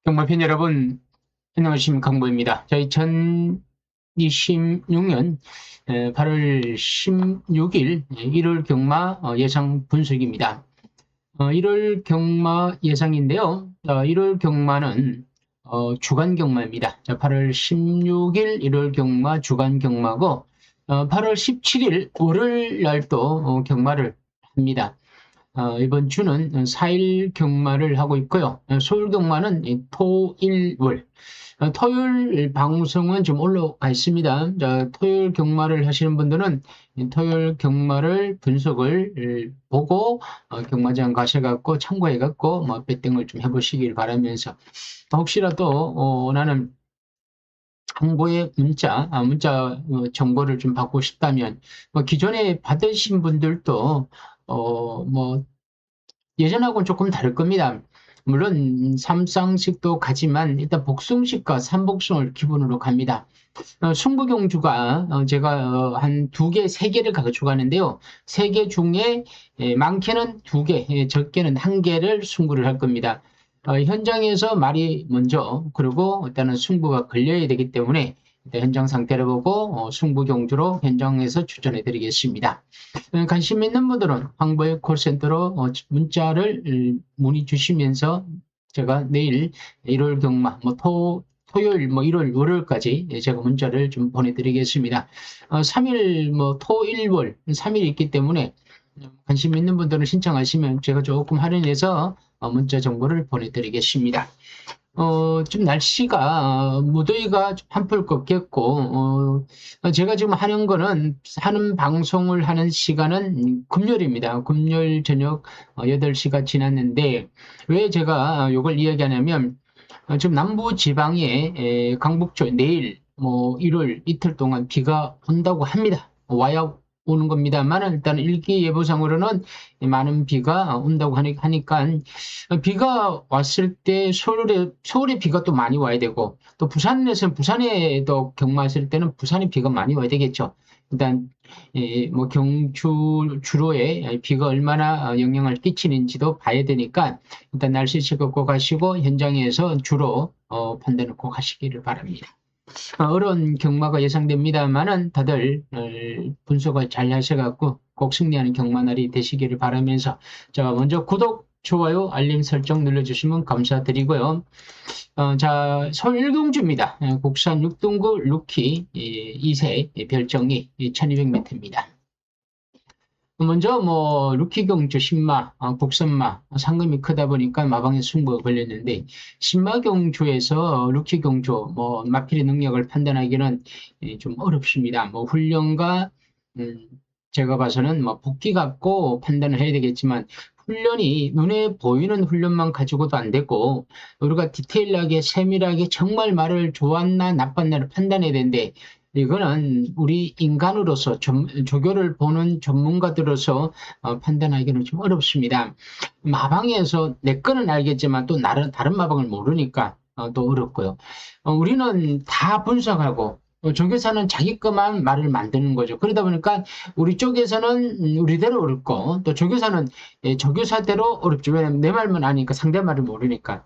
경마팬 여러분, 안녕하십니까. 강보입니다. 자, 2026년 8월 16일 1월 경마 예상 분석입니다. 1월 경마 예상인데요. 1월 경마는 주간 경마입니다. 자, 8월 16일 1월 경마 주간 경마고 8월 17일 월요일 날도 경마를 합니다. 이번 주는 4일 경마를 하고 있고요. 서울 경마는 토일 월. 토요일 방송은 좀 올라가 있습니다. 자, 토요일 경마를 하시는 분들은 토요일 경마를 분석을 보고 경마장 가셔갖고 참고해갖고 뭐 배팅을 좀 해보시길 바라면서 혹시라도 나는 정보의 문자 정보를 좀 받고 싶다면 뭐 기존에 받으신 분들도 뭐 예전하고는 조금 다를 겁니다. 물론 삼상식도 가지만 일단 복숭식과 삼복숭을 기본으로 갑니다. 승부경주가 제가 한 2개, 3개를 가져가는데요. 3개 중에 많게는 2개, 적게는 1개를 승부를 할 겁니다. 현장에서 말이 먼저, 그리고 일단은 승부가 걸려야 되기 때문에 일단 현장 상태를 보고 승부 경주로 현장에서 추천해 드리겠습니다. 관심 있는 분들은 황보의 콜센터로 문자를 문의 주시면서 제가 내일 1월 경마, 토요일, 1월, 월요일까지 제가 문자를 좀 보내드리겠습니다. 3일, 토일, 월, 3일 있기 때문에 관심 있는 분들은 신청하시면 제가 조금 할인해서 문자 정보를 보내드리겠습니다. 좀 날씨가 무더위가 좀 한풀 꺾였고 제가 지금 하는 방송을 하는 시간은 금요일입니다. 금요일 저녁 8시가 지났는데 왜 제가 이걸 이야기하냐면 지금 남부 지방에 강북 쪽 내일 1월 이틀 동안 비가 온다고 합니다. 와야 오는 겁니다만 일단 일기예보상으로는 많은 비가 온다고 하니까 비가 왔을 때 서울에 비가 또 많이 와야 되고 또 부산에도 경마했을 때는 부산에 비가 많이 와야 되겠죠. 일단 경주 주로에 비가 얼마나 영향을 끼치는지도 봐야 되니까 일단 날씨 즐겁고 가시고 현장에서 주로 판단을 꼭 하시기를 바랍니다. 어려운 경마가 예상됩니다만은 다들 분석을 잘 하셔갖고 꼭 승리하는 경마날이 되시기를 바라면서 자 먼저 구독, 좋아요, 알림 설정 눌러주시면 감사드리고요. 자 서울 1경주입니다. 국산 6등급 루키 2세 별정이 1200m입니다. 먼저 루키 경주 신마, 국선마 상금이 크다 보니까 마방에 승부가 걸렸는데 신마 경주에서 루키 경주 마필의 능력을 판단하기는 좀 어렵습니다. 훈련과 제가 봐서는 복기 갖고 판단을 해야 되겠지만 훈련이 눈에 보이는 훈련만 가지고도 안 되고 우리가 디테일하게 세밀하게 정말 말을 좋았나 나빴나를 판단해야 되는데 이거는 우리 인간으로서 조교를 보는 전문가들로서 판단하기는 좀 어렵습니다. 마방에서 내 거는 알겠지만 또 다른 마방을 모르니까 또 어렵고요. 우리는 다 분석하고 조교사는 자기 것만 말을 만드는 거죠. 그러다 보니까 우리 쪽에서는 우리대로 어렵고 또 조교사는 조교사대로 어렵죠. 왜냐하면 내 말만 아니까 상대 말을 모르니까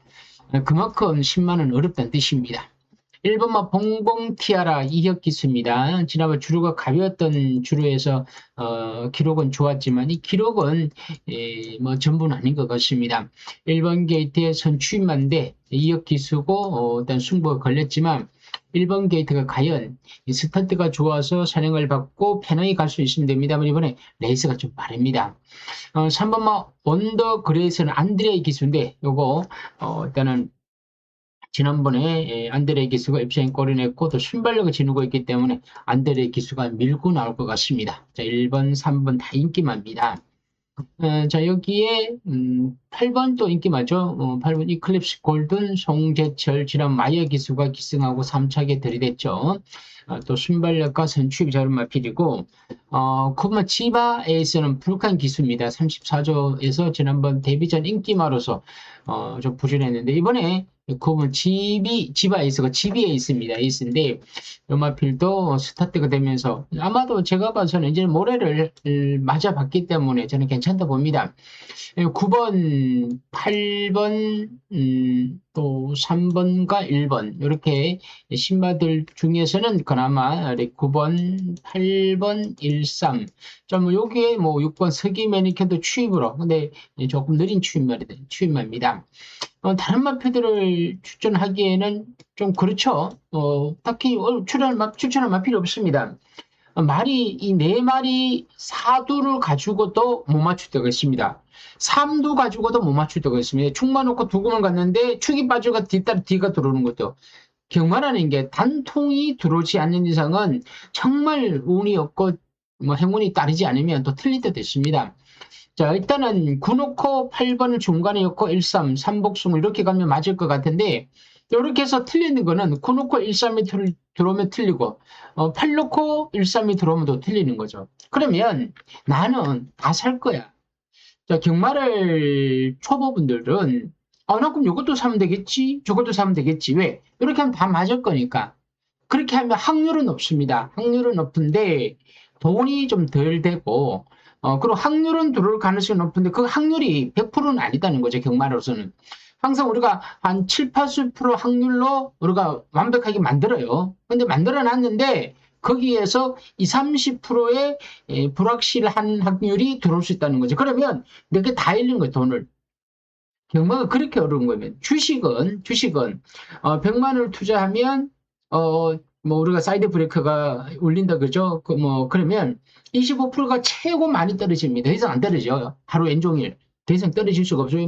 그만큼 신마는 어렵다는 뜻입니다. 1번마 봉봉티아라 이혁기수입니다. 지난번 주루가 가벼웠던 주루에서 기록은 좋았지만 이 기록은 전부는 아닌 것 같습니다. 1번 게이트의 선추임만데 이혁기수고 일단 승부가 걸렸지만 1번 게이트가 과연 스타트가 좋아서 선행을 받고 페널이 갈 수 있으면 됩니다만 이번에 레이스가 좀 빠릅니다. 3번마 원더 그레이스는 안드레이 기수인데 요거 일단은 지난번에 안드레 기수가 입장에 골을 냈고 또 순발력을 지니고 있기 때문에 안드레 기수가 밀고 나올 것 같습니다. 자, 1번, 3번 다 인기마입니다. 자, 여기에 8번 또 인기마죠. 8번 이클립스 골든 송재철 지난 마이어 기수가 기승하고 3차게 들이댔죠. 또 순발력과 선취입 자르마필이고 9번 치바 에이스는 불칸 기수입니다. 34조에서 지난번 데뷔전 인기마로서 좀 부진했는데 이번에 그분 지바 에이스가 GB에 있습니다. 에이스인데 요마필도 스타트가 되면서 아마도 제가 봐서는 이제 모래를 맞아봤기 때문에 저는 괜찮다 봅니다. 9번, 8번, 또 3번과 1번 이렇게 신마들 중에서는 그나마 9번, 8번, 13. 좀 여기에 뭐 6번 서기 매니큐어도 추입으로 근데 조금 느린 추입입니다. 다른 마표들을 추천하기에는 좀 그렇죠. 딱히 추천할 맛 필요 없습니다. 말이 이 네 마리 사두를 가지고도 못 맞출 때가 있습니다. 삼두 가지고도 못 맞출 때가 있습니다. 축만 놓고 두고만 갔는데 축이 빠져가 뒤가 들어오는 것도 경마라는 게 단통이 들어오지 않는 이상은 정말 운이 없고 뭐 행운이 따르지 않으면 또 틀릴 때도 있습니다. 자, 일단은 9 놓고 8번을 중간에 넣고 1, 3, 3복숭 이렇게 가면 맞을 것 같은데 이렇게 해서 틀리는 거는 9 놓고 1, 3이 들어오면 틀리고 8 놓고 1, 3이 들어오면 또 틀리는 거죠. 그러면 나는 다 살 거야. 자, 경마를 초보분들은 나 그럼 이것도 사면 되겠지? 저것도 사면 되겠지? 왜? 이렇게 하면 다 맞을 거니까. 그렇게 하면 확률은 높습니다. 확률은 높은데 돈이 좀 덜 되고 그리고 확률은 들어올 가능성이 높은데 그 확률이 100%는 아니다는 거죠. 경마로서는. 항상 우리가 한 7, 80% 확률로 우리가 완벽하게 만들어요. 근데 만들어 놨는데 거기에서 20, 30%의 불확실한 확률이 들어올 수 있다는 거죠. 그러면 내게 다 잃는 거예요, 돈을. 경마가 그렇게 어려운 거면 주식은 100만 원을 투자하면 뭐 우리가 사이드 브레이크가 울린다 그죠? 그러면 25%가 최고 많이 떨어집니다. 더 이상 안 떨어져요. 하루 온종일 더 이상 떨어질 수가 없어요.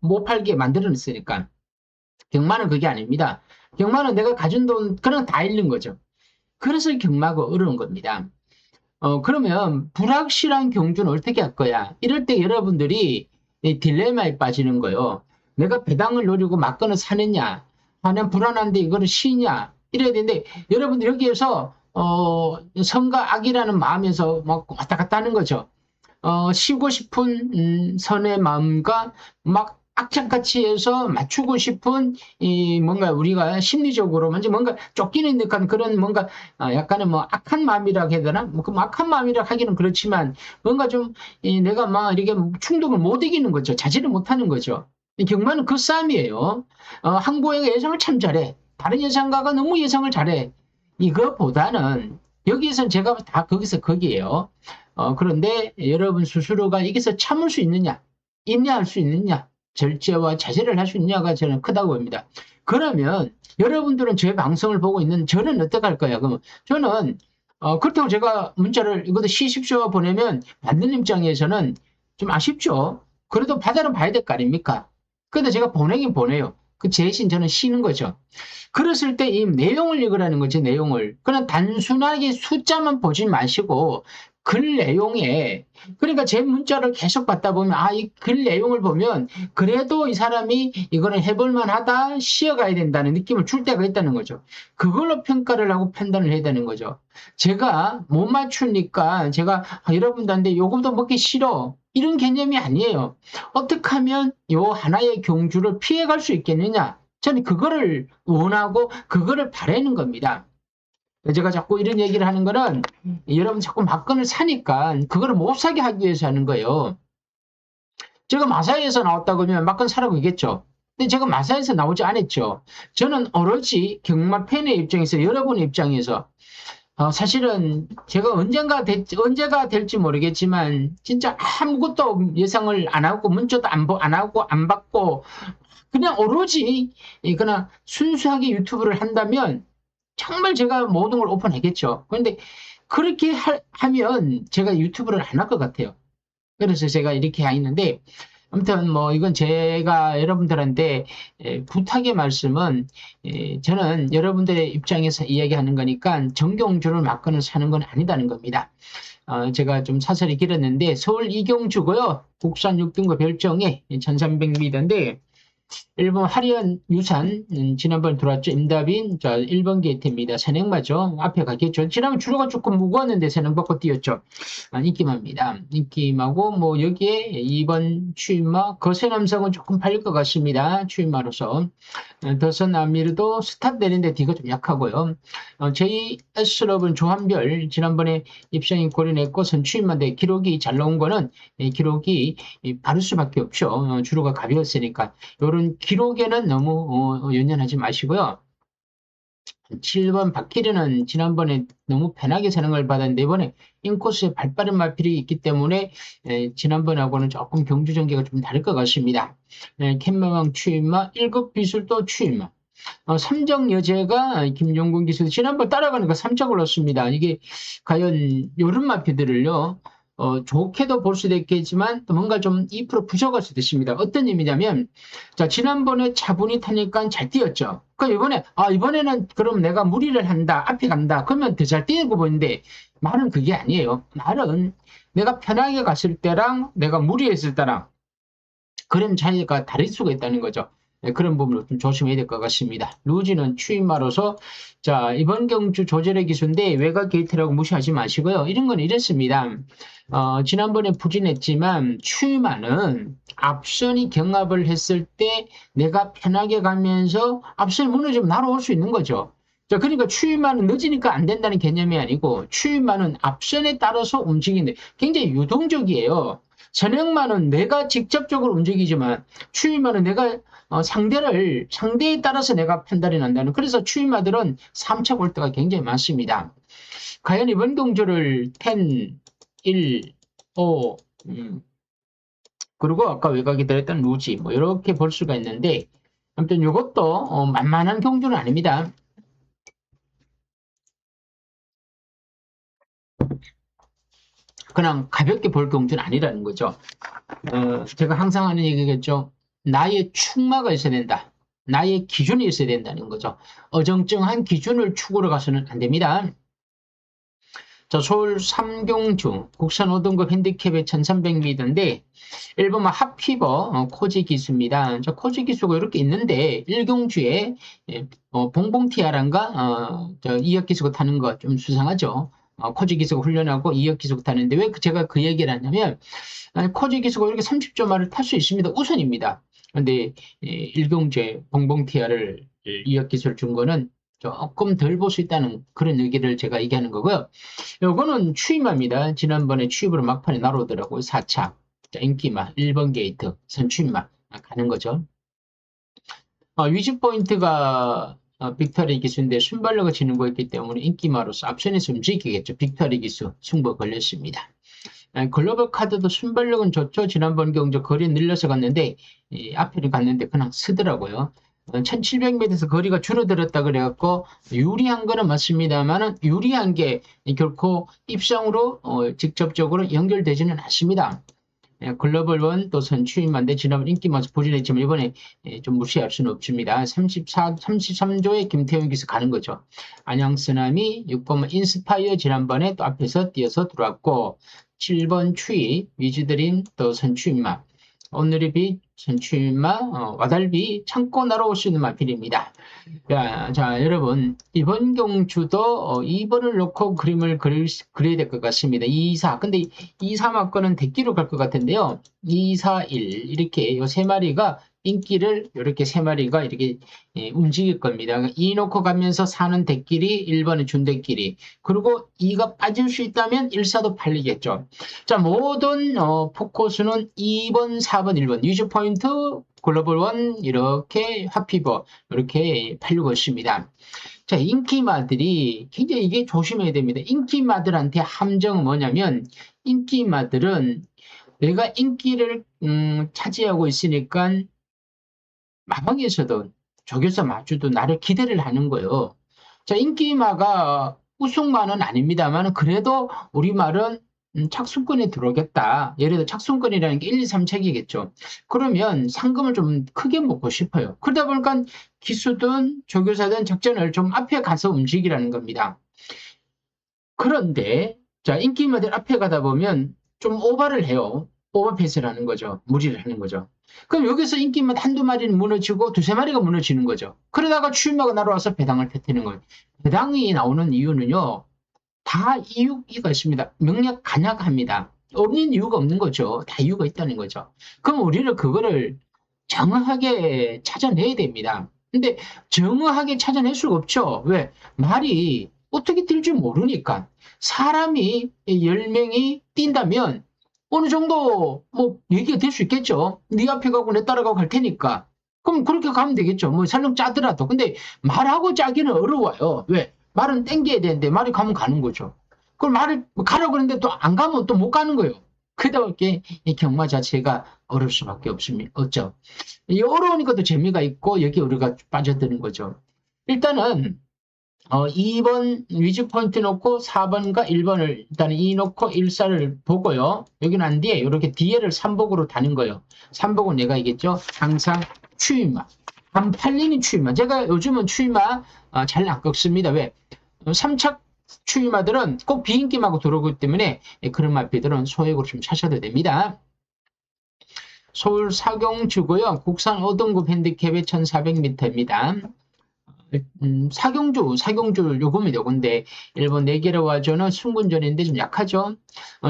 못 팔게 만들어냈으니까. 경마는 그게 아닙니다. 경마는 내가 가진 돈 그냥 다 잃는 거죠. 그래서 경마가 어려운 겁니다. 그러면 불확실한 경주는 어떻게 할 거야? 이럴 때 여러분들이 이 딜레마에 빠지는 거예요. 내가 배당을 노리고 맞거나 사느냐, 난 불안한데 이거를 쉬냐, 이래야 되는데, 여러분들 여기에서, 선과 악이라는 마음에서 막 왔다 갔다 하는 거죠. 쉬고 싶은 선의 마음과 막 악착같이 해서 맞추고 싶은 이 뭔가 우리가 심리적으로 먼저 뭔가 쫓기는 듯한 그런 뭔가 약간의 뭐 악한 마음이라고 해야 되나? 뭐 그 악한 마음이라 하기는 그렇지만 뭔가 좀 내가 막 이렇게 충동을 못 이기는 거죠. 자제를 못 하는 거죠. 경마는 그 싸움이에요. 한국의 예상을 참 잘해. 다른 예상가가 너무 예상을 잘해. 이거보다는 여기에선 제가 다 거기서 거기에요. 그런데 여러분 스스로가 여기서 참을 수 있느냐, 인내할 수 있느냐, 절제와 자제를 할 수 있느냐가 저는 크다고 봅니다. 그러면 여러분들은 제 방송을 보고 있는 저는 어떻게 할 거야? 그러면 저는 그렇다고 제가 문자를 이것도 쉬십시오 보내면 받는 입장에서는 좀 아쉽죠. 그래도 받아는 봐야 될 거 아닙니까? 근데 제가 보내긴 보내요. 그 대신 저는 쉬는 거죠. 그랬을 때 이 내용을 읽으라는 거지, 내용을. 그냥 단순하게 숫자만 보지 마시고 글 내용에 그러니까 제 문자를 계속 받다 보면 이 글 내용을 보면 그래도 이 사람이 이거는 해볼 만하다 쉬어가야 된다는 느낌을 줄 때가 있다는 거죠. 그걸로 평가를 하고 판단을 해야 되는 거죠. 제가 못 맞추니까 제가 여러분들한테 요금도 먹기 싫어 이런 개념이 아니에요. 어떻게 하면 요 하나의 경주를 피해갈 수 있겠느냐, 저는 그거를 원하고 그거를 바라는 겁니다. 제가 자꾸 이런 얘기를 하는 거는 여러분 자꾸 막건을 사니까 그거를 못 사게 하기 위해서 하는 거예요. 제가 마사이에서 나왔다고 하면 막건 사라고 얘기했죠. 근데 제가 마사이에서 나오지 않았죠. 저는 오로지 경마 팬의 입장에서, 여러분의 입장에서 사실은 제가 언제가 될지 모르겠지만 진짜 아무것도 예상을 안 하고 문자도 안 하고 안 받고 그냥 오로지 그냥 순수하게 유튜브를 한다면 정말 제가 모든 걸 오픈하겠죠. 그런데 그렇게 하면 제가 유튜브를 안 할 것 같아요. 그래서 제가 이렇게 했는데 아무튼 뭐 이건 제가 여러분들한테 부탁의 말씀은 저는 여러분들의 입장에서 이야기하는 거니까 정경주를 맞거나 사는 건 아니다는 겁니다. 제가 좀 사설이 길었는데 서울 이경주고요. 국산 6등급 별정에 1300m인데 1번 화려한 유산, 지난번 들어왔죠. 임다빈, 자, 1번 게이트입니다. 선행마죠. 앞에 가겠죠. 지난번 주로가 조금 무거웠는데 선행받고 뛰었죠. 인기마입니다. 인기마고, 뭐, 여기에 2번 추임마, 거세남성은 조금 팔릴 것 같습니다. 추임마로서. 더선 아미르도 스탑 내는데 뒤가 좀 약하고요. JS럽은 조한별, 지난번에 입상이 고려냈고, 선추임마인데 기록이 잘 나온 거는, 기록이 바를 수밖에 없죠. 주로가 가벼웠으니까. 요런 기록에는 너무 연연하지 마시고요. 7번 박기련은 지난번에 너무 편하게 선행을 받았는데 이번에 인코스에 발빠른 마필이 있기 때문에 지난번하고는 조금 경주 전개가 좀 다를 것 같습니다. 캔마왕 추임마, 1급 비술도 추임마. 삼정 여제가 김종군 기수 지난번 따라가는 거 3着을 넣습니다. 이게 과연 요런 마피들을요. 좋게도 볼 수도 있겠지만 또 뭔가 좀 2% 부족할 수도 있습니다. 어떤 의미냐면 자 지난번에 차분히 타니까 잘 뛰었죠. 그 이번에는 그럼 내가 무리를 한다 앞에 간다 그러면 더 잘 뛰는 거 보이는데 말은 그게 아니에요. 말은 내가 편하게 갔을 때랑 내가 무리했을 때랑 그런 차이가 다를 수가 있다는 거죠. 그런 부분을 좀 조심해야 될 것 같습니다. 루지는 추임마로서 자 이번 경주 조절의 기수인데 외곽 게이트라고 무시하지 마시고요. 이런 건 이렇습니다. 지난번에 부진했지만 추임마는 앞선이 경합을 했을 때 내가 편하게 가면서 앞선이 무너지면 날아올 수 있는 거죠. 자, 그러니까 추임마는 늦으니까 안 된다는 개념이 아니고 추임마는 앞선에 따라서 움직이는데 굉장히 유동적이에요. 선행마는 내가 직접적으로 움직이지만 추임마는 내가 상대에 따라서 내가 판단이 난다는 그래서 추임마들은 3차 볼 때가 굉장히 많습니다. 과연 이번 경주를 10, 1, 5 그리고 아까 외곽이 들었던 루지 뭐 이렇게 볼 수가 있는데 아무튼 이것도 만만한 경주는 아닙니다. 그냥 가볍게 볼 경주는 아니라는 거죠. 제가 항상 하는 얘기겠죠. 나의 축마가 있어야 된다. 나의 기준이 있어야 된다는 거죠. 어정쩡한 기준을 추구로 가서는 안 됩니다. 자, 서울 삼경주 국산 5등급 핸디캡의 1300m인데 1번은 핫피버 코지 기수입니다. 자, 코지 기수가 이렇게 있는데 1경주에 봉봉티아란가 2억 기수가 타는 거 좀 수상하죠. 코지 기수가 훈련하고 2억 기수가 타는데 왜 제가 그 얘기를 하냐면 코지 기수가 이렇게 30조 마를 탈 수 있습니다. 우선입니다. 근데 1경주에 봉봉티아를 2억 기수를 준 거는 조금 덜 볼 수 있다는 그런 얘기를 제가 얘기하는 거고요. 요거는 추임마입니다. 지난번에 추임으로 막판에 날아오더라고요. 4차. 자, 인기마, 1번 게이트, 선추임마 가는 거죠. 위즈 포인트가 빅터리 기수인데 순발력을 지는 거였기 때문에 인기마로서 앞선에서 움직이겠죠. 빅터리 기수 승부 걸렸습니다. 글로벌 카드도 순발력은 좋죠. 지난번 경주 거리 늘려서 갔는데 앞에를 갔는데 그냥 쓰더라고요. 1700m에서 거리가 줄어들었다 그래갖고 유리한 거는 맞습니다만은 유리한 게 결코 입상으로 직접적으로 연결되지는 않습니다. 글로벌 원 또 선추임만데 지난번 인기 마저 부진했지만 이번에 좀 무시할 수는 없습니다. 33조의 김태훈 기수 가는 거죠. 안양 쓰나미 6번 인스파이어 지난번에 또 앞에서 뛰어서 들어왔고 7번 추위 위즈드림 또 선추임마 오늘의 빛 선추임마 와달비 창고 날아올 수 있는 마필입니다. 자, 여러분 이번 경주도 2번을 놓고 그림을 그려야 될 것 같습니다. 2, 4 근데 2, 3학번은 대기로 갈 것 같은데요. 2, 4, 1 이렇게 이 세 마리가 인기를 이렇게 세 마리가 이렇게 움직일 겁니다. 2 놓고 가면서 4는 대끼리 1번은 준대끼리 그리고 2가 빠질 수 있다면 1, 4도 팔리겠죠. 자, 모든 포커스는 2번, 4번, 1번 유즈 포인트 글로벌 원 이렇게 핫피버 이렇게 팔리고 있습니다. 자, 인기마들이 굉장히 이게 조심해야 됩니다. 인기마들한테 함정은 뭐냐면 인기마들은 내가 인기를 차지하고 있으니까 마방에서도 조교사 마주도 나를 기대를 하는 거예요. 자, 인기마가 우승마는 아닙니다만 그래도 우리 말은 착순권에 들어오겠다. 예를 들어 착순권이라는 게 1, 2, 3책이겠죠. 그러면 상금을 좀 크게 먹고 싶어요. 그러다 보니까 기수든 조교사든 작전을 좀 앞에 가서 움직이라는 겁니다. 그런데 자 인기마들 앞에 가다 보면 좀 오바를 해요. 오버패스를 하는 거죠. 무리를 하는 거죠. 그럼 여기서 인기만 한두 마리는 무너지고 두세 마리가 무너지는 거죠. 그러다가 추임마가 날아와서 배당을 터뜨리는 거예요. 배당이 나오는 이유는요. 다 이유가 있습니다. 명략 간약합니다. 없는 이유가 없는 거죠. 다 이유가 있다는 거죠. 그럼 우리는 그거를 정확하게 찾아내야 됩니다. 근데 정확하게 찾아낼 수가 없죠. 왜? 말이 어떻게 뛸지 모르니까. 사람이 10명이 뛴다면 어느 정도 뭐 얘기가 될 수 있겠죠. 네 앞에 가고 내 따라가고 갈 테니까. 그럼 그렇게 가면 되겠죠. 뭐 설령 짜더라도. 근데 말하고 짜기는 어려워요. 왜? 말은 땡겨야 되는데 말이 가면 가는 거죠. 그걸 말을 가라고 그러는데 또 안 가면 또 못 가는 거예요. 그러다 보니까 이 경마 자체가 어려울 수밖에 없죠. 이 어려우니까 또 재미가 있고 여기 우리가 빠져드는 거죠. 일단은 2번 위즈 포인트 놓고 4번과 1번을 일단 2 놓고 1, 4를 보고요. 여기 난 뒤에 이렇게 뒤에를 3복으로 다는 거예요. 3복은 내가 얘기했죠. 항상 추임마. 안 팔리는 추임마. 제가 요즘은 추임마 잘 안 꺾습니다. 왜? 3착 추임마들은 꼭 비인기하고 들어오기 때문에 그런 마피들은 소액으로 좀 사셔도 됩니다. 서울 사경주고요. 국산 5등급 핸디캡의 1400m입니다. 사경주 요겁니다. 요건데 일본 네게르와조는 승군전인데 좀 약하죠.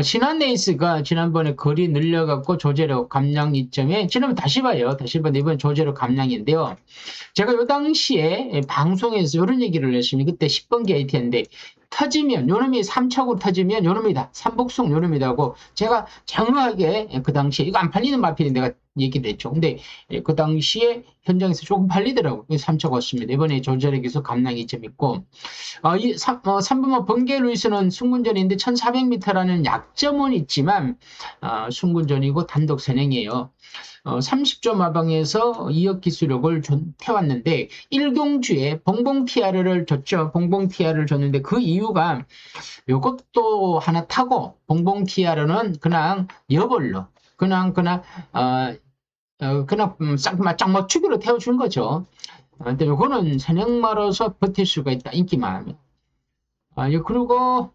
신한 레이스가 지난번에 거리 늘려갖고 조제력 감량 이점에 지난번 다시 봐요. 다시 봐도 이번 조제력 감량인데요. 제가 요 당시에 방송에서 이런 얘기를 했습니다. 그때 10번 게이트인데 터지면 요놈이 3척으로 터지면 요놈이다. 삼복성 요놈이다 하고 제가 정확하게 그 당시에 이거 안 팔리는 마필이 내가 얘기를 했죠. 근데 그 당시에 현장에서 조금 팔리더라고요. 3척 왔습니다. 이번에 조절액에서 감량이 좀 있고 3번만 번개 루이스는 승군전인데 1400m라는 약점은 있지만 승군전이고 단독 선행이에요. 30조 마방에서 2억 기술력을 태웠는데 1경주에 봉봉 TR을 줬죠. 봉봉 TR을 줬는데 그 이유가 이것도 하나 타고 봉봉 TR는 그냥 여벌로 그냥 짝 맞추기로 태워준 거죠. 근데 이거는 선행마로서 버틸 수가 있다. 인기만 하면. 그리고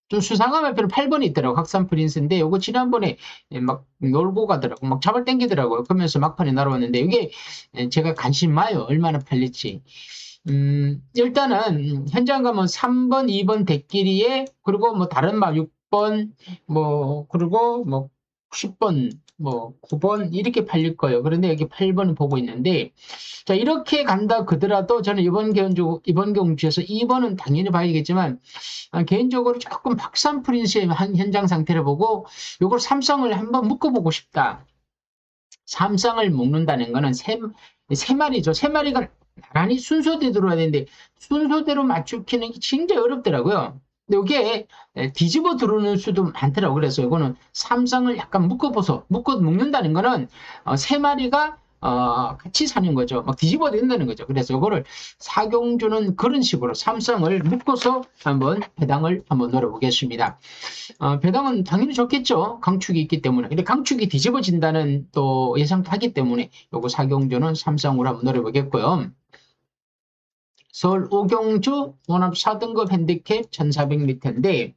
좀 수상한 말표는 8번이 있더라고. 확산 프린스인데 요거 지난번에 막 놀고 가더라고. 막 잡을 당기더라고요. 그러면서 막판에 날아왔는데 이게 제가 관심 마요. 얼마나 팔릴지. 일단은 현장 가면 3번, 2번 대끼리에 그리고 뭐 다른 막 6번 뭐 그리고 뭐 10번 뭐 9번 이렇게 팔릴 거예요. 그런데 여기 8번 보고 있는데 자 이렇게 간다 그더라도 저는 이번 경주에서 2번은 당연히 봐야겠지만 개인적으로 조금 박산 프린스의 현장 상태를 보고 이걸 삼성을 한번 묶어보고 싶다. 삼성을 묶는다는 거는 세 마리죠. 세 마리가 나란히 순서대로 들어와야 되는데 순서대로 맞추기는 굉장히 어렵더라고요. 근데 이게 뒤집어 들어오는 수도 많더라고요. 그래서 이거는 삼성을 약간 묶는다는 거는 세 마리가 같이 사는 거죠. 막 뒤집어야 된다는 거죠. 그래서 이거를 사경주는 그런 식으로 삼성을 묶어서 한번 배당을 한번 노려보겠습니다. 배당은 당연히 좋겠죠. 강축이 있기 때문에. 근데 강축이 뒤집어진다는 또 예상도 하기 때문에 요거 사경주는 삼성으로 한번 노려보겠고요. 서울 오경주 원합 4등급 핸디캡 1400m인데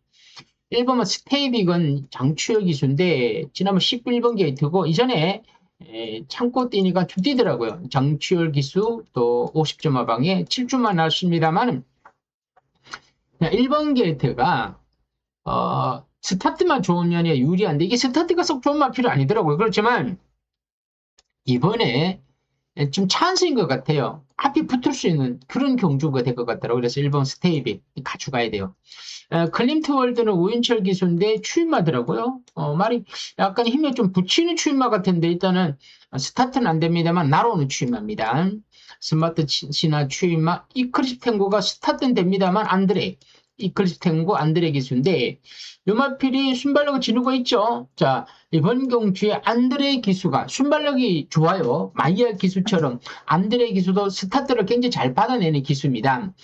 1번은 스테이빅은 장추열 기수인데 지난번 11번 게이트고 이전에 참고 뛰니까 좀 뛰더라고요. 장추열 기수 또 50점 하방에 7주만 나왔습니다만 1번 게이트가 스타트만 좋으면 유리한데 이게 스타트가 썩 좋은 말 필요 아니더라고요. 그렇지만 이번에 좀 찬스인 것 같아요. 앞이 붙을 수 있는 그런 경주가 될 것 같더라고요. 그래서 1번 스테이빅 가져가야 돼요. 클림트 월드는 우인철 기수인데 추임마더라고요. 말이 약간 힘에 좀 붙이는 추임마 같은데 일단은 스타트는 안 됩니다만 날아오는 추임마입니다. 스마트 시나 추임마 이클립스 탱고가 스타트는 됩니다만 이클립스 탱고 안드레 기수인데 요마필이 순발력을 지르고 있죠. 자 이번 경주에 안드레 기수가 순발력이 좋아요. 마이알 기수처럼 안드레 기수도 스타트를 굉장히 잘 받아내는 기수입니다.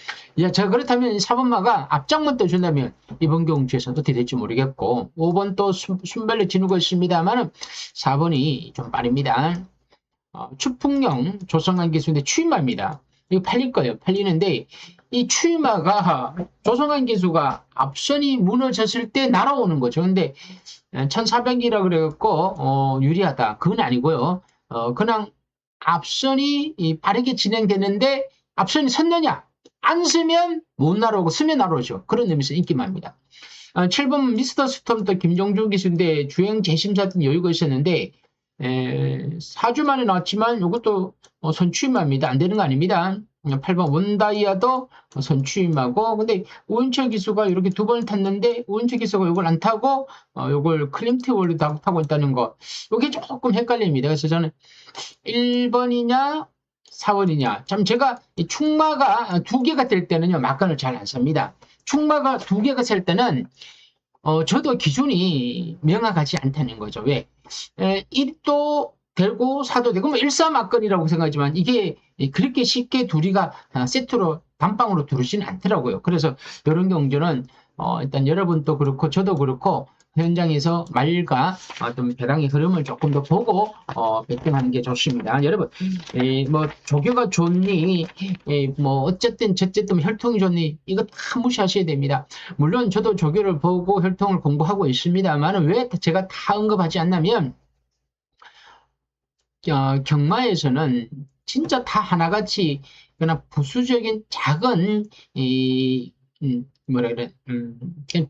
자 그렇다면 4번마가 앞장만 떠준다면 이번 경주에서는 어떻게 될지 모르겠고 5번 또 순발력 지르고 있습니다만 4번이 좀 빠릅니다. 추풍령 조성한 기수인데 추임마입니다. 이거 팔릴 거예요. 팔리는데 이 추이마가 조성한 기수가 앞선이 무너졌을 때 날아오는 거죠. 근데 1400이라 그래갖고 유리하다. 그건 아니고요. 그냥 앞선이 빠르게 진행되는데 앞선이 섰느냐? 안 쓰면 못 날아오고 쓰면 날아오죠. 그런 의미에서 인기만입니다. 7번 미스터 스톰도 김종주 기수인데 주행 재심사 때 여유가 있었는데 4주 만에 나왔지만 이것도 선취임합니다. 안 되는 거 아닙니다. 8번 원다이아도 선취임하고 근데 오은철 기수가 이렇게 두 번을 탔는데 오은철 기수가 이걸 안 타고 이걸 클림트월드 타고 있다는 거 이게 조금 헷갈립니다. 그래서 저는 1번이냐 4번이냐 참 제가 이 충마가 두 개가 될 때는요 막간을 잘 안 씁니다. 충마가 두 개가 셀 때는 저도 기준이 명확하지 않다는 거죠. 왜? 1도 되고 4도 되고 뭐 1사막건이라고 생각하지만 이게 그렇게 쉽게 둘이가 세트로 단방으로 두르지는 않더라고요. 그래서 이런 경우는 일단 여러분도 그렇고 저도 그렇고 현장에서 말과 어떤 배당의 흐름을 조금 더 보고 배팅하는 게 좋습니다. 여러분 뭐 조교가 좋니 뭐 어쨌든 저쨌든 혈통이 좋니 이거 다 무시하셔야 됩니다. 물론 저도 조교를 보고 혈통을 공부하고 있습니다만 왜 제가 다 언급하지 않냐면 경마에서는 진짜 다 하나같이 그냥 부수적인 작은 뭐라 그래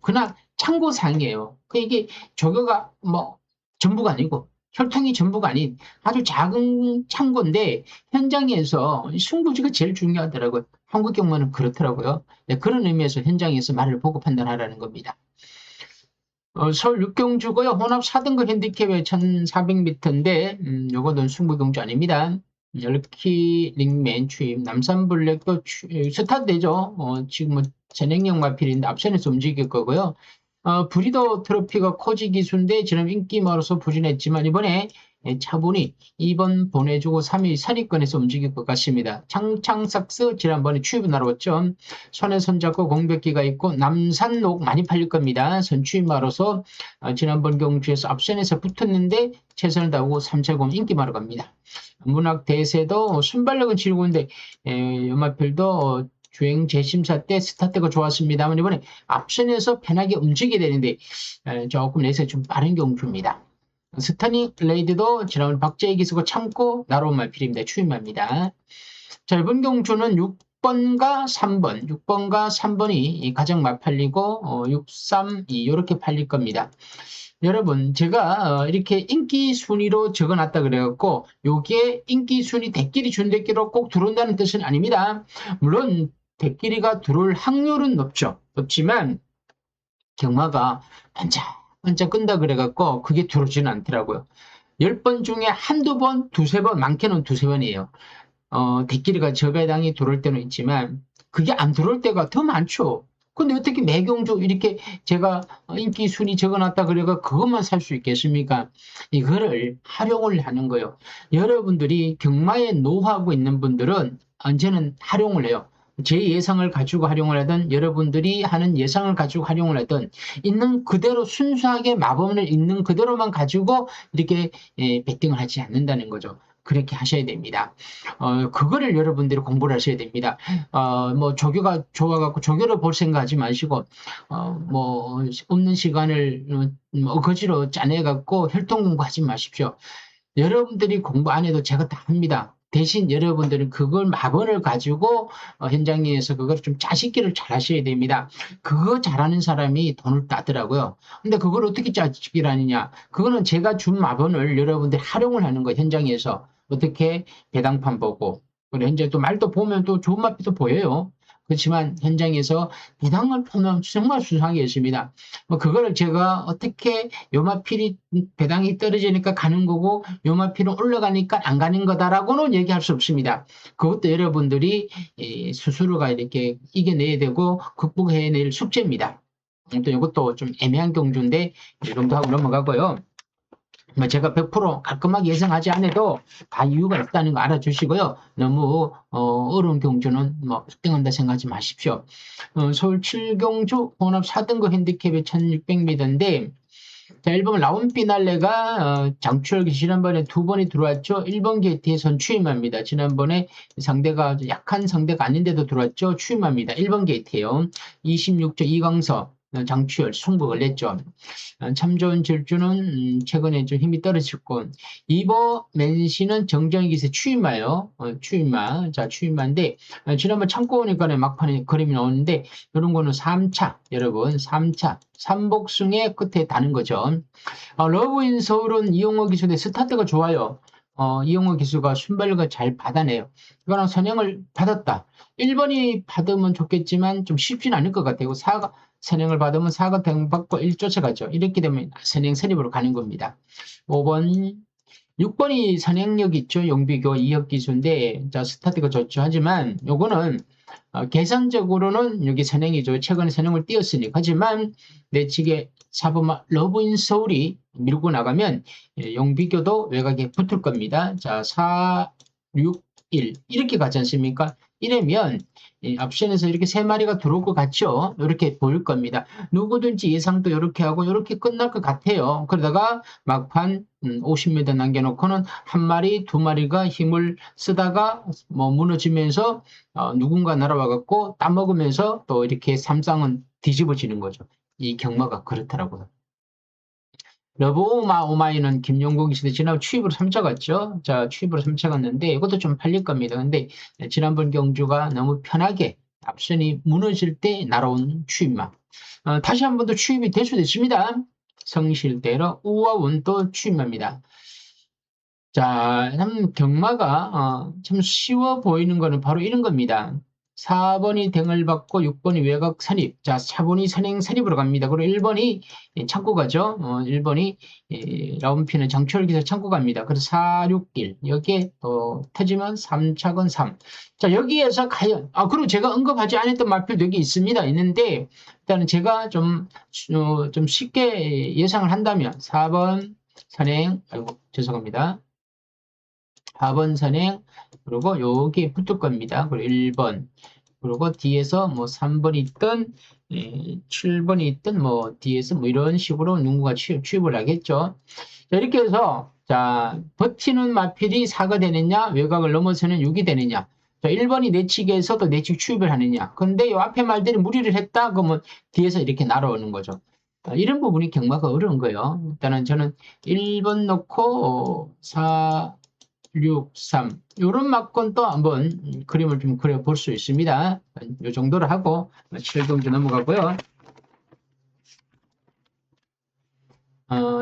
그냥 참고사항이에요. 이게 조교가 뭐 전부가 아니고 혈통이 전부가 아닌 아주 작은 참고인데 현장에서 승부지가 제일 중요하더라고요. 한국 경마는 그렇더라고요. 네, 그런 의미에서 현장에서 말을 보고 판단하라는 겁니다. 서울 육경주고요. 혼합 4등급 핸디캡에 1400m인데 요거는 승부경주 아닙니다. 럭키 링맨 추임 남산블랙도 스타트 되죠. 지금은 전행형 마필인데 앞선에서 움직일 거고요. 브리더 트로피가 코지 기수인데 지금 인기 많아서 부진했지만 이번에 차분히 2번 보내주고 3위 선위권에서 움직일 것 같습니다. 창창삭스 지난번에 추입을 나왔죠. 손에 손잡고 공백기가 있고 남산록 많이 팔릴 겁니다. 선추입마로서 지난번 경주에서 앞선에서 붙었는데 최선을 다하고 370 인기마로 갑니다. 문학대세도 순발력은 지르고 있는데 연마필도 주행 재심사 때 스타트가 좋았습니다만 이번에 앞선에서 편하게 움직이게 되는데 조금 내세 좀 빠른 경주입니다. 스타닉 레이드도 지난번 박재희 기수가 참고 나로운 말필입니다. 추임합니다. 자, 이번 경주는 6번과 3번, 6번과 3번이 가장 많이 팔리고 6, 3, 2 이렇게 팔릴 겁니다. 여러분 제가 이렇게 인기 순위로 적어놨다 그래갖고 요게 인기 순위 대끼리 준 대끼로 꼭 들어온다는 뜻은 아닙니다. 물론 대끼리가 들어올 확률은 높지만 경마가 반짝반짝 끈다 그래갖고 그게 들어오지는 않더라고요. 10번 중에 한두 번, 두세 번, 많게는 두세 번이에요. 대끼리가 저배당이 들어올 때는 있지만 그게 안 들어올 때가 더 많죠. 근데 어떻게 매경주 이렇게 제가 인기 순위 적어놨다 그래가 그것만 살 수 있겠습니까? 이거를 활용을 하는 거예요. 여러분들이 경마에 노하고 있는 분들은 언제는 활용을 해요. 제 예상을 가지고 활용을 하든 여러분들이 하는 예상을 가지고 활용을 하든 있는 그대로 순수하게 마법을 있는 그대로만 가지고 이렇게 베팅을 하지 않는다는 거죠. 그렇게 하셔야 됩니다. 그거를 여러분들이 공부를 하셔야 됩니다. 뭐 조교가 좋아갖고 조교를 볼 생각하지 마시고 뭐 없는 시간을 거지로 짜내갖고 혈통 공부하지 마십시오. 여러분들이 공부 안 해도 제가 다 합니다. 대신 여러분들은 그걸 마번을 가지고 현장에서 그걸 좀 짜식기를 잘 하셔야 됩니다. 그거 잘하는 사람이 돈을 따더라고요. 근데 그걸 어떻게 짜식기를 하느냐? 그거는 제가 준 마번을 여러분들이 활용을 하는 거예요. 현장에서. 어떻게 배당판 보고. 그리고 현재 또 말도 보면 또 좋은 맛도 보여요. 그렇지만 현장에서 배당을 보면 정말 수상하게 있습니다. 뭐 그거를 제가 어떻게 요마필이 배당이 떨어지니까 가는 거고 요마필은 올라가니까 안 가는 거다라고는 얘기할 수 없습니다. 그것도 여러분들이 스스로가 이렇게 이겨내야 되고 극복해낼 숙제입니다. 또 이것도 좀 애매한 경주인데 이 정도 하고 넘어가고요. 뭐 제가 100% 깔끔하게 예상하지 않아도 다 이유가 있다는 거 알아주시고요. 너무 어려운 경주는 뭐 땡한다 생각하지 마십시오. 서울 7경주 혼합 4등급 핸디캡이 1600m인데 자, 1번 라운피날레가 장출기 지난번에 두 번이 들어왔죠. 1번 게이트에선 취임합니다. 지난번에 상대가 아주 약한 상대가 아닌데도 들어왔죠. 취임합니다. 1번 게이트에요. 26조 이광석 장추열 승부를 냈죠. 참 좋은 질주는 최근에 좀 힘이 떨어졌고, 이버 맨시는 정정기세 취임마요. 취임마. 자, 취임마인데 지난번 참고 오니까 막판에 그림이 나오는데 이런 거는 3차 여러분 3차 삼복승의 끝에 다는 거죠. 러브인 서울은 이용호 기수의 스타트가 좋아요. 이용호 기수가 순발력을 잘 받아내요. 이거랑 선행을 받았다. 1번이 받으면 좋겠지만 좀 쉽진 않을 것 같아요. 4가 선행을 받으면 4가 대응받고 1 쫓아가죠. 이렇게 되면 선행 선입으로 가는 겁니다. 5번 6번이 선행력 있죠. 용비교 2역 기수인데 자 스타트가 좋죠. 하지만 요거는 계산적으로는 여기 선행이죠. 최근에 선행을 띄었으니까. 하지만 내치게 4번 러브인 서울이 밀고 나가면 용비교도 외곽에 붙을 겁니다. 자 4, 6, 1 이렇게 가지 않습니까? 이러면 앞선에서 이렇게 세 마리가 들어올 것 같죠? 이렇게 보일 겁니다. 누구든지 예상도 이렇게 하고 이렇게 끝날 것 같아요. 그러다가 막판 50m 남겨놓고는 한 마리, 두 마리가 힘을 쓰다가 뭐 무너지면서 누군가 날아와 갖고 따먹으면서 또 이렇게 삼쌍은 뒤집어지는 거죠. 이 경마가 그렇더라고요. 러브오마 오마이는 김용국이 시대 지난 취입으로 3차 갔죠. 자, 취입으로 3차 갔는데 이것도 좀 팔릴 겁니다. 근데 지난번 경주가 너무 편하게 앞선이 무너질 때 날아온 취입만. 다시 한 번 더 취입이 될 수도 있습니다. 성실대로 우와 운도 취입합니다. 자, 참 경마가 참 쉬워 보이는 거는 바로 이런 겁니다. 4번이 등을 받고 6번이 외곽 선입. 자, 4번이 선행 선입으로 갑니다. 그리고 1번이 창고 가죠. 1번이 라운피는 장철기사 창고 갑니다. 그래서 4, 6, 1. 여기에 또 터지면 3차건 3. 자, 여기에서 과연 그리고 제가 언급하지 않았던 마필도 여기 있습니다. 있는데 일단은 제가 좀 쉽게 예상을 한다면 4번 선행, 아이고 죄송합니다. 4번 선행, 그리고 여기 붙을 겁니다. 그리고 1번, 그리고 뒤에서 뭐 3번이 있든, 7번이 있든, 뭐 뒤에서 뭐 이런 식으로 누군가 취입을 하겠죠. 자, 이렇게 해서, 자, 버티는 마필이 4가 되느냐, 외곽을 넘어서는 6이 되느냐. 자, 1번이 내치기에서도 내치기 취입을 하느냐. 근데 이 앞에 말들이 무리를 했다, 그러면 뒤에서 이렇게 날아오는 거죠. 이런 부분이 경마가 어려운 거예요. 일단은 저는 1번 넣고 4, 6, 3 이런 막건도 한번 그림을 좀 그려볼 수 있습니다. 이 정도로 하고 7경주 넘어가고요.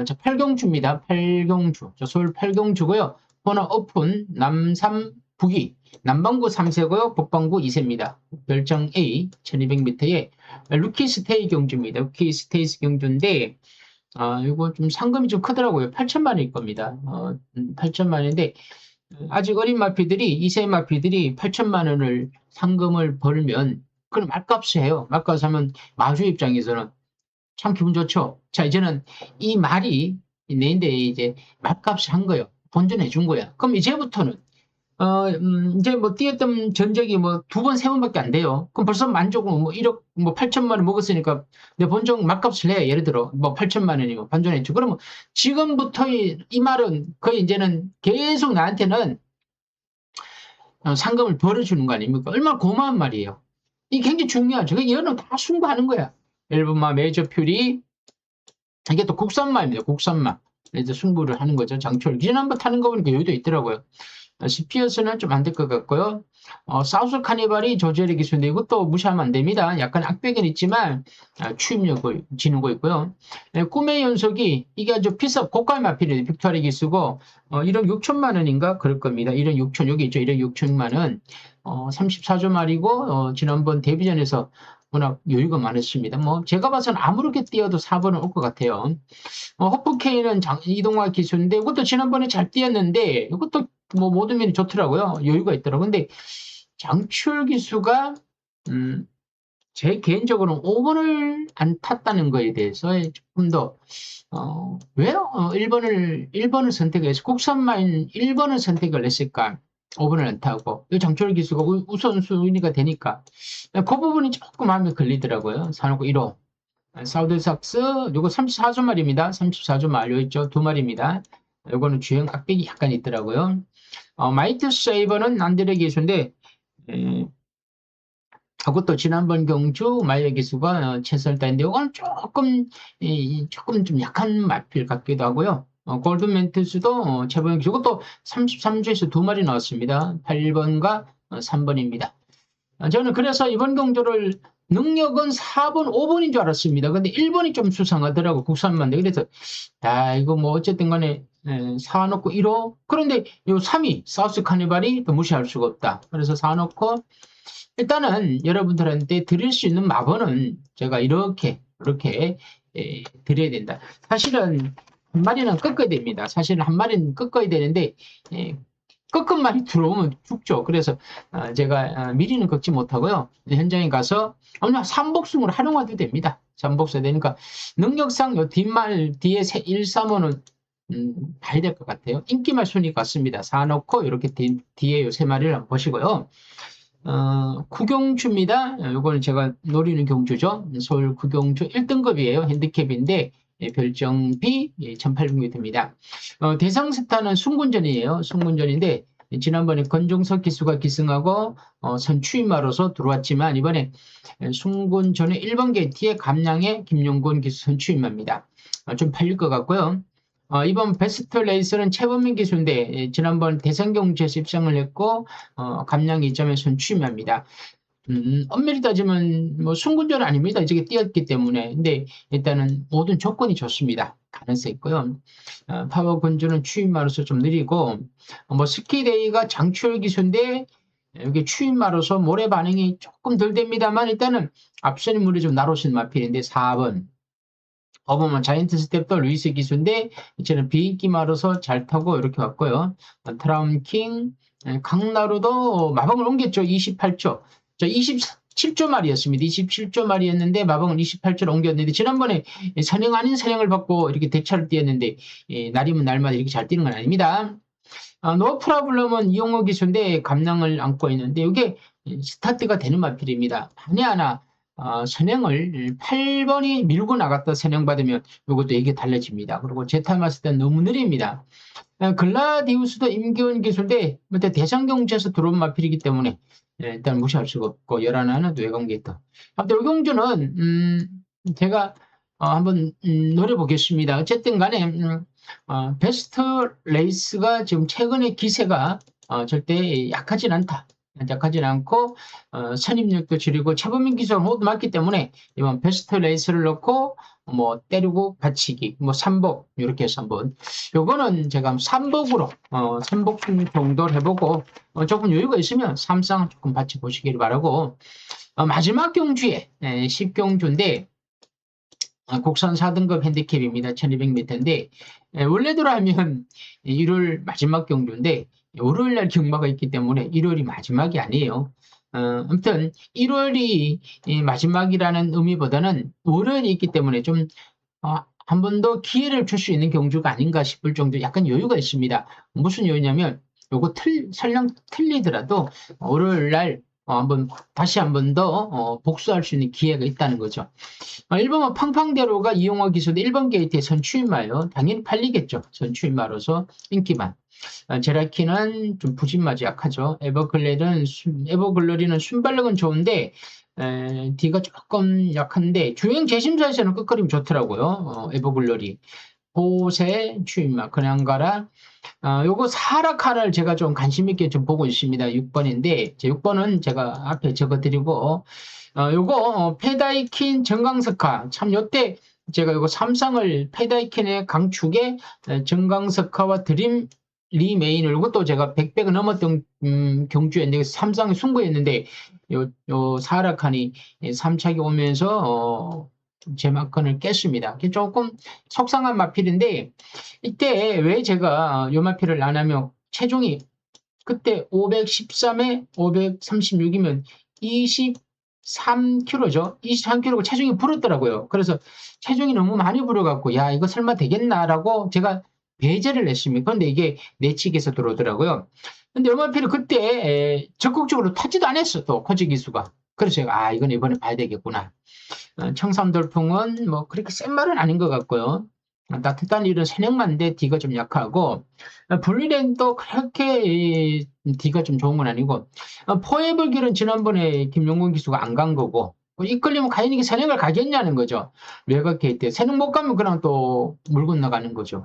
자, 8경주입니다. 8경주. 저 서울 8경주고요. 번호 오픈 남삼 북이 남방구 3세고요. 북방구 2세입니다. 별정 A 1200m의 루키 스테이 경주입니다. 루키 스테이 경주인데 이거 좀 상금이 좀 크더라고요. 8천만 원일 겁니다. 8천만 원인데 아직 어린 마피들이 2세 마피들이 8천만 원을 상금을 벌면 그럼 말값을 해요. 말값 하면 마주 입장에서는 참 기분 좋죠. 자, 이제는 이 말이 내인데 이제 말값을 한 거예요. 본전해 준 거야. 그럼 이제부터는 이제 뭐 뛰었던 전적이 뭐 두 번, 세 번밖에 안 돼요. 그럼 벌써 만족은 뭐 1억, 뭐 8천만 원 먹었으니까 내 본전 맛값을 해. 예를 들어 뭐 8천만 원이면 반전했죠. 그러면 지금부터 이 말은 거의 이제는 계속 나한테는 상금을 벌어주는 거 아닙니까? 얼마나 고마운 말이에요. 이게 굉장히 중요하죠. 이거는 다 승부하는 거야. 일본마 메이저 퓨리 이게 또 국산마입니다. 국산마. 이제 승부를 하는 거죠. 장철. 지난번 타는 거 보니까 여유도 있더라고요. CPS는 좀 안 될 것 같고요. 사우스 카니발이 조제리 기수인데 이것도 무시하면 안 됩니다. 약간 악백은 있지만 추임력을 지니고 있고요. 꿈의 연속이 이게 아주 비싸 고가의 마필이에요. 빅토리 기수고 1억 6천만 원인가 그럴 겁니다. 1억 6천 여기 있죠. 1억 6천만 원. 34조 말이고 지난번 데뷔전에서 워낙 여유가 많았습니다. 뭐 제가 봐서는 아무렇게 뛰어도 4번은 올 것 같아요. 허프케이는 이동화 기수인데 이것도 지난번에 잘 뛰었는데 이것도 뭐 모든 면이 좋더라고요. 여유가 있더라고요. 근데 장출 기수가 제 개인적으로는 5번을 안 탔다는 거에 대해서 조금 더 왜 1번을 선택해서 국산마인 1번을 선택을 했을까? 5번을 안 타고 이 장출 기수가 우선순위가 되니까 그 부분이 조금 마음에 걸리더라고요. 사놓고 1호 사우드삭스, 요거 34조 말입니다. 34조 말, 요 있죠? 두 마리입니다. 요거는 주행 각백이 약간 있더라고요. 마이트 세이버는 안드레 기수인데, 그것도 지난번 경주 마이어 기수가 최설다인데, 요거는 조금 좀 약한 맛필 같기도 하고요. 골든 멘트스도 최번 기수, 이것도 33조에서 두 마리 나왔습니다. 8번과 3번입니다. 저는 그래서 이번 경주를 능력은 4번, 5번인 줄 알았습니다. 근데 1번이 좀 수상하더라고, 국산만데. 그래서, 이거 뭐 어쨌든 간에, 사놓고 1호. 그런데 요 3위, 사우스 카니발이 또 무시할 수가 없다. 그래서 사놓고, 일단은 여러분들한테 드릴 수 있는 마번은 제가 이렇게 드려야 된다. 사실은 한 마리는 꺾어야 됩니다. 사실은 한 마리는 꺾어야 되는데, 꺾은 말이 들어오면 죽죠. 그래서 제가 미리는 꺾지 못하고요. 현장에 가서 그냥 삼복승으로 활용해도 됩니다. 삼복승 되니까 능력상 요 뒷말 뒤에 1, 3호는 봐야 될 것 같아요. 인기말 순위 같습니다. 사놓고 이렇게 뒤에 요 세 마리를 한번 보시고요. 구경주입니다. 이거는 제가 노리는 경주죠. 서울 구경주 1등급이에요. 핸디캡인데 별정 B 1800m입니다. 대상 스타는 순군전이에요. 순군전인데 지난번에 건종석 기수가 기승하고 선추임마로서 들어왔지만 이번에 순군전의 1번 게이트에 감량의 김용곤 기수 선추임마입니다. 좀 팔릴 것 같고요. 이번 베스트 레이스는 최범민 기수인데 지난번 대상경주에서 입상을 했고 감량 2점에 선취입니다. 엄밀히 따지면 뭐 순군전 아닙니다. 이제 뛰었기 때문에. 근데 일단은 모든 조건이 좋습니다. 가능성이 있고요. 파워 건조는 추임마로서 좀 느리고 뭐 스키데이가 장출 기수인데 여기 추임마로서 모래 반응이 조금 덜 됩니다만 일단은 앞선 인물이 좀 나로신 마필인데 4번. 어버먼 자이언트 스텝도 루이스 기수인데 이제는 비인기마로서 잘 타고 이렇게 왔고요. 트라움킹 강나루도 마방을 옮겼죠. 28조. 저 27조 말이었습니다. 27조 말이었는데 마방을 28조로 옮겼는데 지난번에 선행 아닌 선행을 받고 이렇게 대차를 뛰었는데 날이면 날마다 이렇게 잘 뛰는 건 아닙니다. 노 프라블럼은 이용호 기수인데 감량을 안고 있는데 이게 스타트가 되는 마필입니다. 만에 하나 선행을 8번이 밀고 나갔다 선행받으면 이것도 이게 달라집니다. 그리고 제타마스 때는 너무 느립니다. 글라디우스도 임기원 기수인데 대상경주에서 들어온 마필이기 때문에 일단 무시할 수가 없고 11하는 외관게이터. 아무튼 이 경주는 제가 한번 노려보겠습니다. 어쨌든 간에 베스트 레이스가 지금 최근의 기세가 절대 약하진 않다. 약하진 않고 선임력도 줄이고 최범민 기수가 모두 맞기 때문에 이번 베스트 레이스를 넣고 뭐 때리고 받치기 뭐 3복 이렇게 해서 한번 요거는 제가 3복으로 3복 정도를 해보고 조금 여유가 있으면 3상 조금 받쳐 보시길 바라고 마지막 경주에 10경주인데 국산 4등급 핸디캡입니다. 1200m인데 원래대로 하면 1월 마지막 경주인데 월요일날 경마가 있기 때문에 1월이 마지막이 아니에요. 아무튼 1월이 마지막이라는 의미보다는 월요일이 있기 때문에 좀 한 번 더 기회를 줄 수 있는 경주가 아닌가 싶을 정도 약간 여유가 있습니다. 무슨 여유냐면 요거 설령 틀리더라도 월요일날 다시 한 번 더 복수할 수 있는 기회가 있다는 거죠. 1번은 팡팡대로가 이용화 기수도 1번 게이트에 선추임마요. 당연히 팔리겠죠. 선추임마로서 인기만. 제라키는 좀 부진마저 약하죠. 에버글러리는 순발력은 좋은데 D가 조금 약한데 주행 재심사에서는 끝걸음이 좋더라고요. 에버글러리. 보세 추임마 그냥 가라. 요거 사라카라를 제가 좀 관심 있게 좀 보고 있습니다. 6번인데 6번은 제가 앞에 적어드리고 요거 페다이킨 정강석화 참 요때 제가 요거 3상을 페다이킨의 강축에 정강석화와 드림 리메인을 이것도 제가 100배가 넘었던 경주였는데 3상에 승부했는데 요 사라칸이 3차기 오면서 제 마건을 깼습니다. 조금 속상한 마필인데 이때 왜 제가 요 마필을 안 하면 체중이 그때 513에 536이면 23kg죠. 23kg고 체중이 불었더라고요. 그래서 체중이 너무 많이 불어갖고 야 이거 설마 되겠나라고 제가 배제를 했습니다. 그런데 이게 내치기에서 들어오더라고요. 근데 요 마필을 그때 적극적으로 타지도 않았어 또 코지 기수가. 그래서 제가 이건 이번에 봐야 되겠구나. 청삼돌풍은 뭐 그렇게 센 말은 아닌 것 같고요. 따뜻한 일은 새녁만데 D가 좀 약하고, 불리랜도 그렇게 D가 좀 좋은 건 아니고, 포에벌길은 지난번에 김용건 기수가 안 간 거고, 이끌리면 과연 이게 새녁을 가겠냐는 거죠. 외곽 게이트. 새녁 못 가면 그냥 또 물 건너가는 거죠.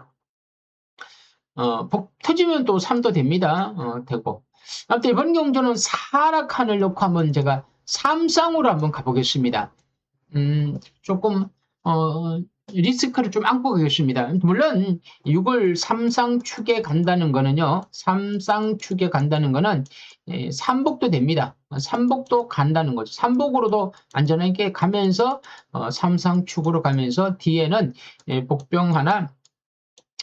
복 터지면 또 3도 됩니다. 되고. 아무튼 이번 경주는 사락한을 넣고 한번 제가 삼상으로 한번 가보겠습니다. 조금, 리스크를 좀 안고 가겠습니다. 물론, 6월 삼상축에 간다는 거는요, 삼상축에 간다는 거는, 삼복도 됩니다. 삼복도 간다는 거죠. 삼복으로도 안전하게 가면서, 삼상축으로 가면서, 뒤에는, 복병 하나,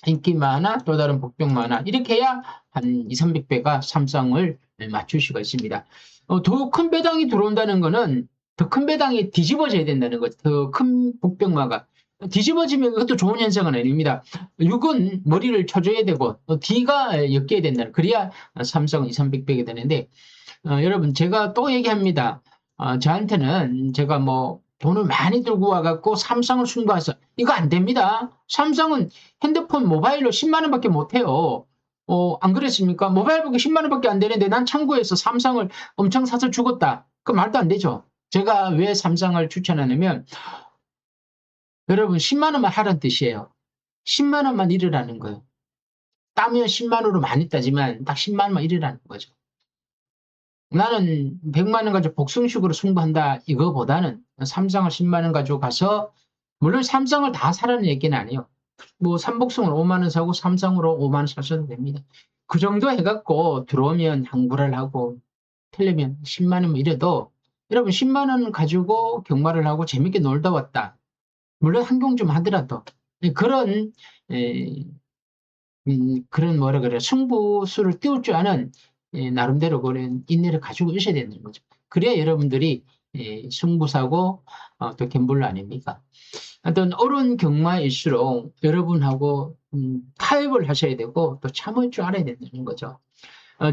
인기마 하나, 또 다른 복병마 하나, 이렇게 해야 한 2, 300배가 삼상을 맞출 수가 있습니다. 더 큰 배당이 들어온다는 거는 더 큰 배당이 뒤집어져야 된다는 거죠. 더 큰 복병마가. 뒤집어지면 그것도 좋은 현상은 아닙니다. 6은 머리를 쳐줘야 되고, D가 엮여야 된다는, 그래야 삼성은 2, 300배가 되는데, 여러분, 제가 또 얘기합니다. 저한테는 제가 뭐, 돈을 많이 들고 와갖고 삼성을 순구해서, 이거 안 됩니다. 삼성은 핸드폰 모바일로 10만 원밖에 못 해요. 안 그랬습니까? 모바일 보기 10만 원밖에 안 되는데 난 창고에서 삼성을 엄청 사서 죽었다. 그 말도 안 되죠. 제가 왜 삼성을 추천하냐면, 여러분 10만 원만 하라는 뜻이에요. 10만 원만 잃으라는 거예요. 따면 10만 원으로 많이 따지만 딱 10만 원만 잃으라는 거죠. 나는 100만 원 가지고 복숭식으로 승부한다 이거보다는 삼성을 10만 원 가지고 가서, 물론 삼성을 다 사라는 얘기는 아니에요. 뭐 삼복승을 5만 원 사고 삼성으로 5만 원 사셔도 됩니다. 그 정도 해갖고 들어오면 항불을 하고 틀리면 10만 원뭐 이래도, 여러분 10만 원 가지고 경마를 하고 재밌게 놀다 왔다. 물론 한경 좀 하더라도 그런 그런 뭐라 그래, 승부수를 띄울 줄 아는 나름대로 그런 인내를 가지고 있어야 되는 거죠. 그래야 여러분들이 승부사고 또 갬블러 아닙니까? 하여튼 어려운 경마일수록 여러분하고 타협을 하셔야 되고 또 참을 줄 알아야 된다는 거죠.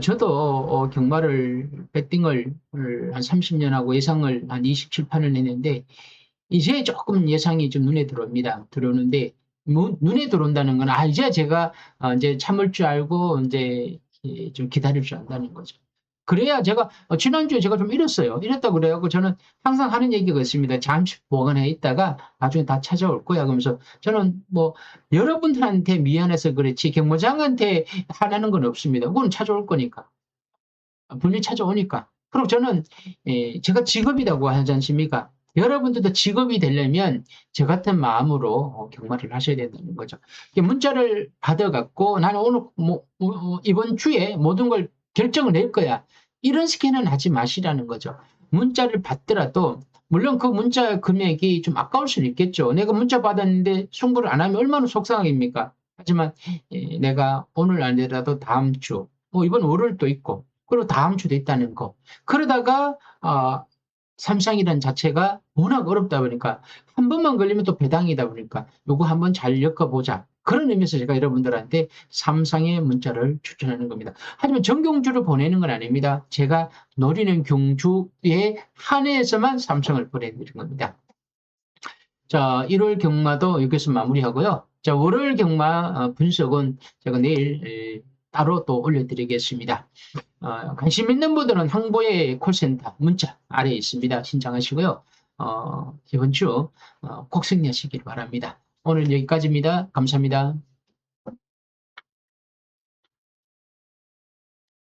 저도 경마를 배팅을 한 30년 하고 예상을 한 27, 8년 했는데 이제 조금 예상이 좀 눈에 들어옵니다. 들어오는데 눈에 들어온다는 건 이제 제가 이제 참을 줄 알고 이제 좀 기다릴 줄 안다는 거죠. 그래야 제가 지난주에 제가 좀 잃었어요. 잃었다 그래갖고 저는 항상 하는 얘기가 있습니다. 잠시 보관해 있다가 나중에 다 찾아올 거야. 그러면서 저는 뭐 여러분들한테 미안해서 그렇지 경모장한테 화나는 건 없습니다. 그건 찾아올 거니까. 분명히 찾아오니까. 그리고 저는 제가 직업이라고 하지 않습니까? 여러분들도 직업이 되려면 저 같은 마음으로 경마를 하셔야 된다는 거죠. 문자를 받아갖고 나는 오늘 이번 주에 모든 걸 결정을 낼 거야. 이런 스캔은 하지 마시라는 거죠. 문자를 받더라도 물론 그 문자 금액이 좀 아까울 수는 있겠죠. 내가 문자 받았는데 송부를 안 하면 얼마나 속상하겠습니까? 하지만 내가 오늘 아니라도 다음 주, 이번 월요일도 있고 그리고 다음 주도 있다는 거. 그러다가 삼상이라는 자체가 워낙 어렵다 보니까 한 번만 걸리면 또 배당이다 보니까 요거 한번 잘 엮어보자. 그런 의미에서 제가 여러분들한테 삼상의 문자를 추천하는 겁니다. 하지만 정경주를 보내는 건 아닙니다. 제가 노리는 경주에 한해서만 삼성을 보내드린 겁니다. 자, 1월 경마도 여기서 마무리하고요. 자, 월월 경마 분석은 제가 내일 따로 또 올려드리겠습니다. 관심 있는 분들은 항보의 콜센터 문자 아래에 있습니다. 신청하시고요. 이번 주 꼭 승리하시길 바랍니다. 오늘 여기까지입니다. 감사합니다.